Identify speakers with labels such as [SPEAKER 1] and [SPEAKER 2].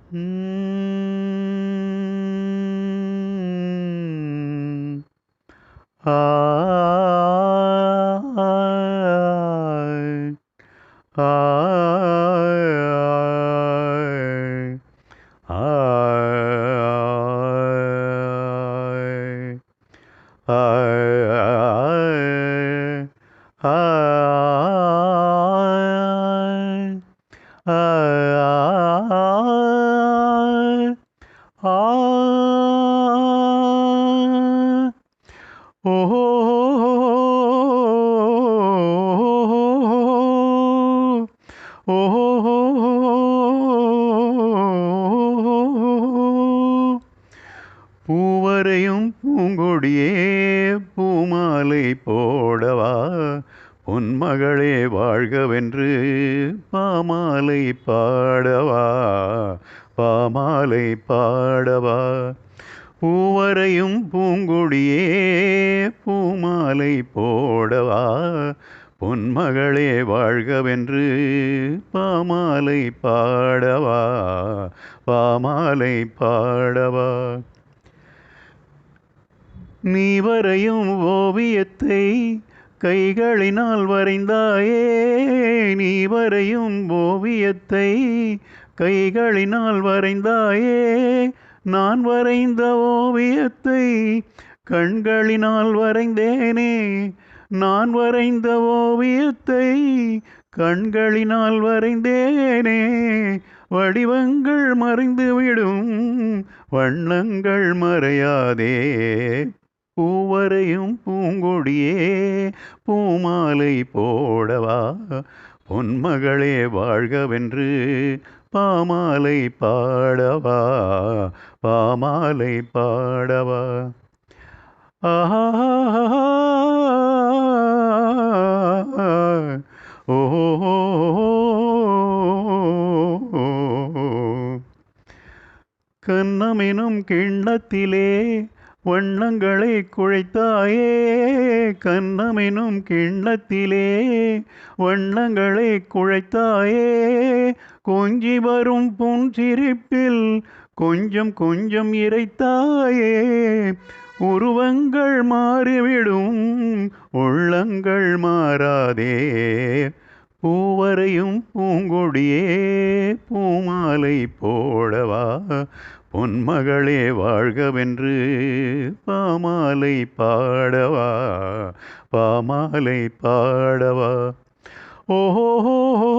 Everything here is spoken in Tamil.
[SPEAKER 1] ம். ஆ பூவரையும் பூங்கொடியே பூமாலை போடவா பொன்மகளே வாழ்கவென்று பாமாலை பாடவா பாமாலை பாடவா பூவரையும் பூங்கொடியே பூமாலை போடவா பொன்மகளே வாழ்கவென்று பாமாலை பாடவா பாமாலை பாடவா நீ வரையும் ஓவியத்தை கைகளினால் வரைந்தாயே நீ வரையும் ஓவியத்தை கைகளினால் வரைந்தாயே நான் வரைந்த ஓவியத்தை கண்களினால் வரைந்தேனே நான் வரைந்த ஓவியத்தை கண்களினால் வரைந்தேனே வடிவங்கள் மறைந்துவிடும் வண்ணங்கள் மறையாதே பூவரையும் பூங்கொடியே பூமாலை போடவா பொன்மகளே வாழ்கவென்று பாமாலை பாடவா பாமாலை பாடவா ஆஹா ஓஹோ கன்னமெனும் கிண்ணத்திலே வண்ணங்களை குழைத்தாயே கன்னமெனும் கிண்ணத்திலே வண்ணங்களை குழைத்தாயே கொஞ்சி வரும் புன்சிரிப்பில் கொஞ்சம் கொஞ்சம் இறைத்தாயே உருவங்கள் மாறிவிடும் உள்ளங்கள் மாறாதே பூவரையும் பூங்கொடியே பூமாலை போடவா பொன்மகளே வாழ்கவென்று பாமாலை பாடவா பாமாலை பாடவா ஓஹோ ஓஹோ